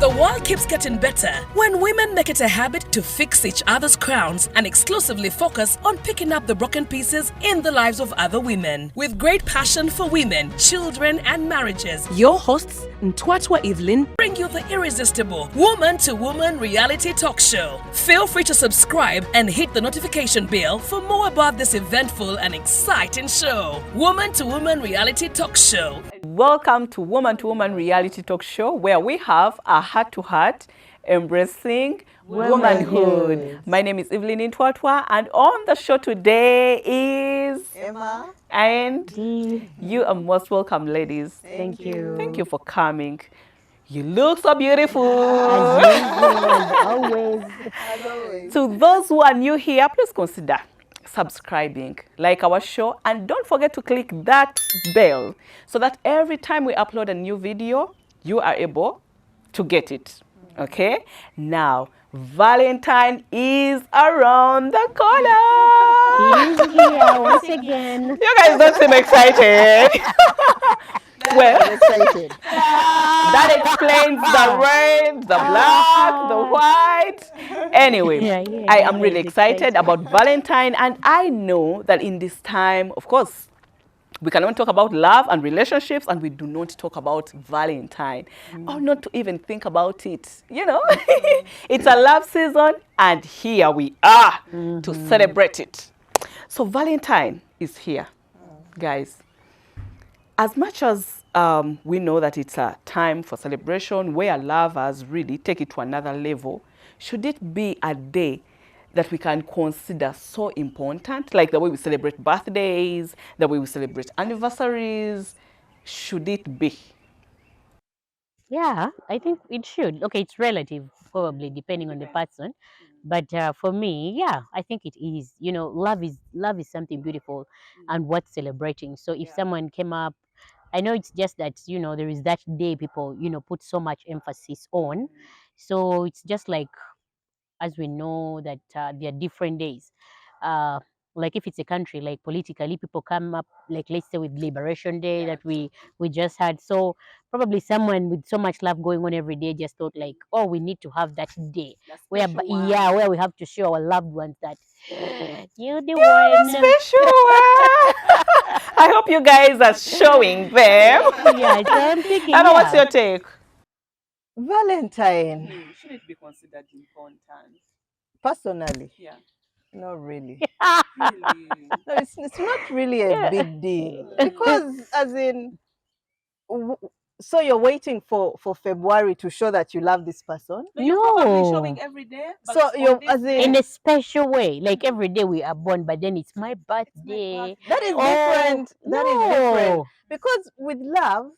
The world keeps getting better when women make it a habit to fix each other's crowns and exclusively focus on picking up the broken pieces in the lives of other women. With great passion for women, children, and marriages, your hosts, Ntwatwa Evelyn, bring you the irresistible Woman to Woman reality talk show. Feel free to subscribe and hit the notification bell for more about this eventful and exciting show. Woman to Woman reality talk show. Welcome to Woman reality talk show, where we have a heart-to-heart embracing womanhood. My name is Evelyn Ntwatwa, and on the show today is Emma and D. You are most welcome, ladies. Thank you. Thank you for coming. You look so beautiful. Always. To those who are new here, please consider subscribing, like our show, and don't forget to click that bell so that every time we upload a new video, you are able to get it. Okay? Now, Valentine is around the corner. He's here once again. You guys don't seem excited. Well, Excited. that explains the red, the black, the white. Anyway, I am really excited about Valentine, and I know that in this time, of course, we cannot talk about love and relationships, and we do not talk about Valentine, or not to even think about it. You know, it's a love season, and here we are to celebrate it. So Valentine is here, guys. As much as we know that it's a time for celebration where lovers really take it to another level, should it be a day that we can consider so important, like the way we celebrate birthdays, the way we celebrate anniversaries? Should it be? Yeah, I think it should. Okay, it's relative, probably depending on the person, but for me, yeah, I think it is. You know, love is something beautiful and worth celebrating. So if someone came up, I know it's just that there is that day people put so much emphasis on. So it's just like, as we know that there are different days. Uh, like if it's a country, like politically, people come up, like let's say with Liberation Day that we just had. So probably someone with so much love going on every day just thought like, oh, we need to have that day where, where we have to show our loved ones that you're the one. Special one. I hope you guys are showing them. Yeah, so I'm thinking. Anna, what's your take? Valentine, Should it be considered important? personally, Yeah. not really. Really? No, it's not really a big deal because, as in, so you're waiting for February to show that you love this person. You're probably No. showing every day. But So you're, as In in, a special way, like every day we are born, but then it's my birthday. that is Oh, different. That is different no. because with love,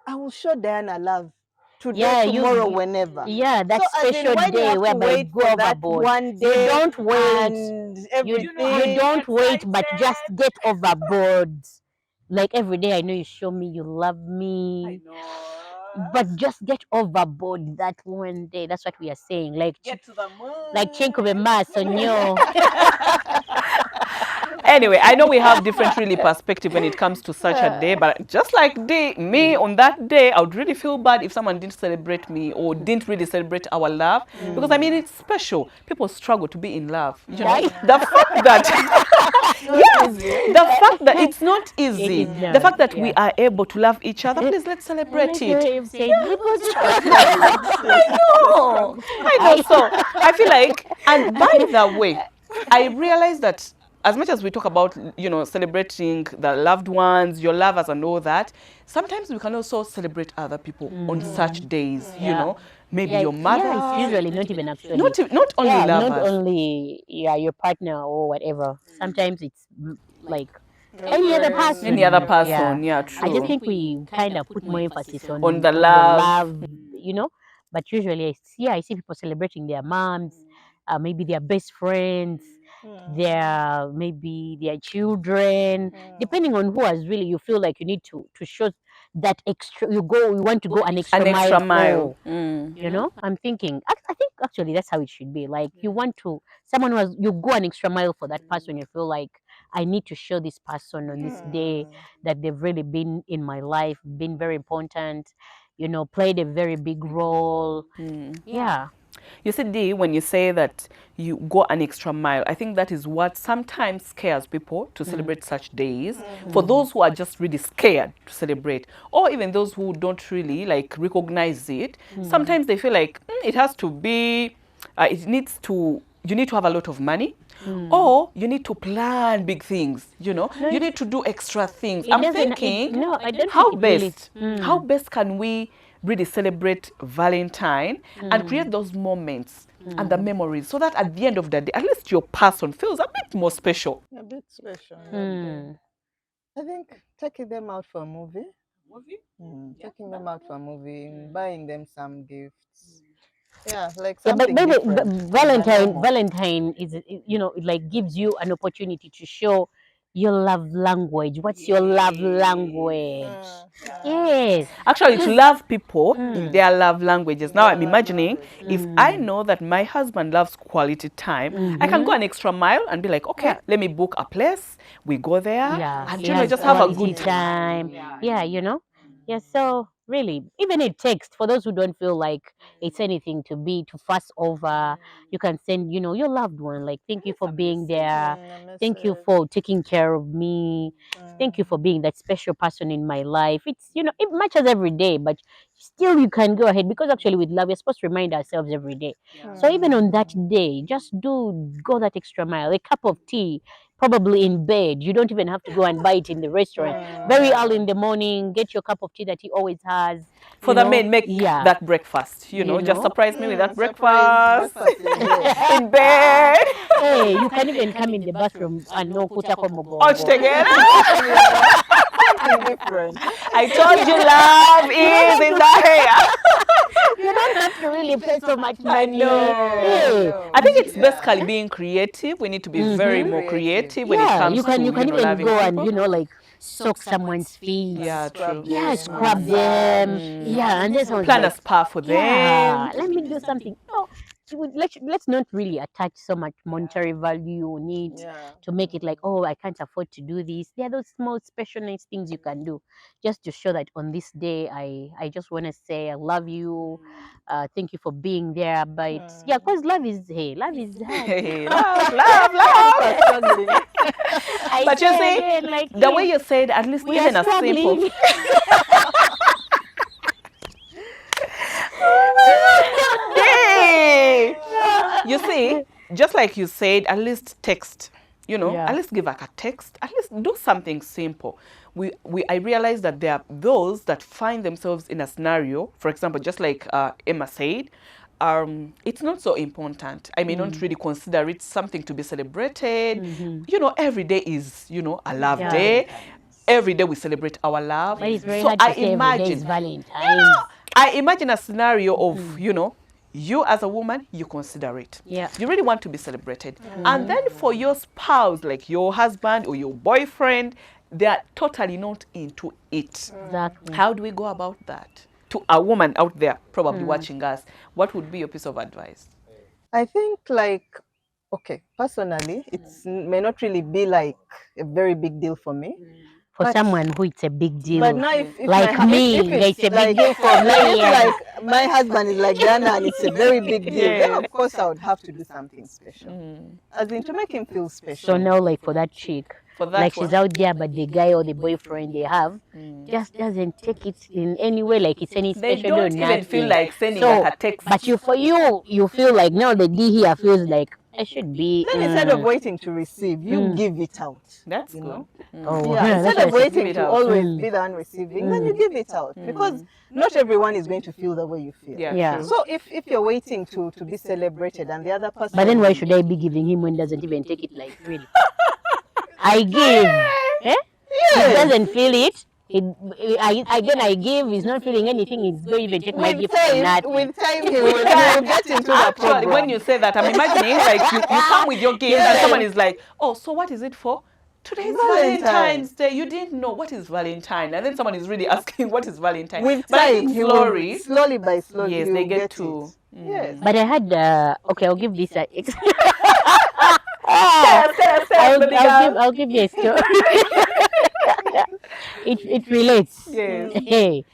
I will show Diana love today, Yeah, tomorrow, whenever. Yeah, that So as in, special why do you day have to whereby you wait go for that overboard. one You day don't wait. and You, everything? you don't wait, but just get overboard. Like every day, I know you show me you love me, but just get overboard that one day. That's what we are saying. Like Get to the moon. like chinko mass on you. Anyway, I know we have different really perspective when it comes to such a day, but just like me on that day, I would really feel bad if someone didn't celebrate me or didn't really celebrate our love, because I mean it's special. People struggle to be in love. You know, the fact that the fact that it's not easy, It is the not, fact that we are able to love each other, please let's celebrate it. I know. So I feel like, and by the way, I realize that as much as we talk about, celebrating the loved ones, your lovers and all that, sometimes we can also celebrate other people on such days, maybe your mother. Yeah, it's usually not even actually. Not only lovers. Not only your partner or whatever. Sometimes it's like any other person. Any other person, yeah, true. I just think we kind of put more emphasis on the love. But usually, I see people celebrating their moms, maybe their best friends, maybe their children, depending on who has really you feel like you need to show that extra. You want to go an extra mile. For, I'm thinking. I think actually that's how it should be. Like you want to someone who has you go an extra mile for that person. You feel like I need to show this person on this day that they've really been in my life, been very important. played a very big role. Yeah. You see, Dee, when you say that you go an extra mile, I think that is what sometimes scares people to celebrate such days. For those who are just really scared to celebrate, or even those who don't really like recognize it, sometimes they feel like it has to be, you need to have a lot of money. Or you need to plan big things, No, you need to do extra things. it I'm doesn't. thinking, No, I don't how think it really. best, how best can we really celebrate Valentine and create those moments and the memories so that at the end of the day, at least your person feels a bit more special. A bit special. Hmm. I think taking them out for a movie. Taking them out for a movie, buying them some gifts. Yeah, like Yeah, but something maybe different from the normal. Valentine is, it like gives you an opportunity to show your love language. What's your love language? Yes. Actually, to love people in Mm. their love languages. Now I'm imagining if I know that my husband loves quality time, I can go an extra mile and be like, okay, let me book a place. We go there Yeah, and he has just have a quality good time. time. Yeah, Yeah, so really, even a text for those who don't feel like it's anything to fuss over, you can send, your loved one, like, thank you for being there. Thank you for taking care of me. Thank you for being that special person in my life. It's, it matches every day, but still you can go ahead because actually with love, we're supposed to remind ourselves every day. So even on that day, just go that extra mile, a cup of tea, probably in bed. You don't even have to go and buy it in the restaurant. Very early in the morning, get your cup of tea that he always has. For the men, make Yeah. that breakfast, just surprise me with that breakfast Breakfast in bed. in bed. Hey, you can even come in the bathroom and no kuta kwa Watch mugongo. together. Something different. I told you love is in the hair. You don't have to really pay so much money. know. Hey. I think it's basically being creative. We need to be very more creative when it Yeah, comes you can to you can even loving go people. and like soak someone's feet. Yeah, true. Yeah, scrub them. Yeah, and then someone's Plan a like, spa for yeah, them. let me do something. No, let's not really attach so much monetary value on it to make it like, oh, I can't afford to do this. There are those small special nice things you can do just to show that on this day I just want to say I love you. Thank you for being there. But yeah, because love is hard. Hey, love, love, love. Struggling. But you say see, again, like, the way you said, at least we even are a simple. struggling. Hey! You see, just like you said, at least text. Yeah. At least give like a text. At least do something simple. I realize that there are those that find themselves in a scenario. For example, just like Emma said, it's not so important. I may not really consider it something to be celebrated. Every day is, a love Yeah. day. Every day we celebrate our love. But it's very So hard to I say every day is imagine, Valentine's. I imagine a scenario of, you as a woman, you consider it. Yeah. You really want to be celebrated. And then for your spouse, like your husband or your boyfriend, they are totally not into it. Exactly. How do we go about that? To a woman out there probably watching us, what would be your piece of advice? I think okay, personally, it may not really be like a very big deal for me. For But- someone who it's a big deal. But now if Like me, if it's a big like, deal for like, me. if like my husband is like Dana and it's a very big deal, then Yeah. of course I would have to do something special. As in to make him feel special. So now, like for that chick, For that like she's one. out there, but the guy or the boyfriend they have just doesn't take it in any way like it's any They special or don't even feel nothing. like sending So, like a text. but you feel like now the D here feels like I should be. Then instead of waiting to receive, you give it out. That's you good. know? Oh, Yeah, that's instead of what I waiting it to out. always be the one receiving, then you give it out because not everyone is going to feel the way you feel. Yeah, Yeah. true. So if you're waiting to be celebrated and the other person, But then why should I be giving him when he doesn't even take it like really? I give. Eh? He doesn't feel it. I give. He's not feeling anything. He's going to even take my with gift for time, nothing. with time he will get into the Actually, program. when you say that, I'm imagining like you come with your gift and someone is like, oh, so what is it for? Today's Valentine. Valentine's Day. You didn't know what is Valentine. And then someone is really asking, what is Valentine? with But I time, think he will, slowly, slowly by slowly, yes, he they will get get to. it. Yes. But I had okay. I'll give this a. I'll give you a story. It relates. Yes. Hey,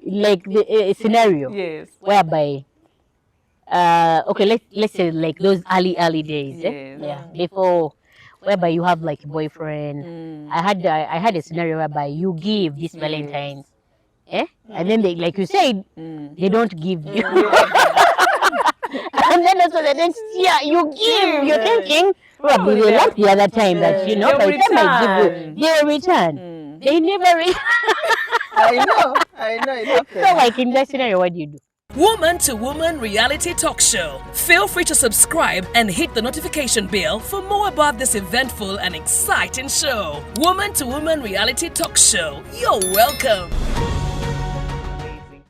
like a scenario Yes. whereby okay, let's say like those early days, Yes. yeah, before, whereby you have like a boyfriend. I had a scenario whereby you give this Yes. Valentines, and then they, like you said, they don't give you. And then also the next year you give, you're thinking probably they like the other time that, you know, They'll by the time I give return. you, they return. They never I know it happens. so like in that scenario, what do you do? Woman to Woman reality talk show. Feel free to subscribe and hit the notification bell for more about this eventful and exciting show. Woman to Woman reality talk show. You're welcome.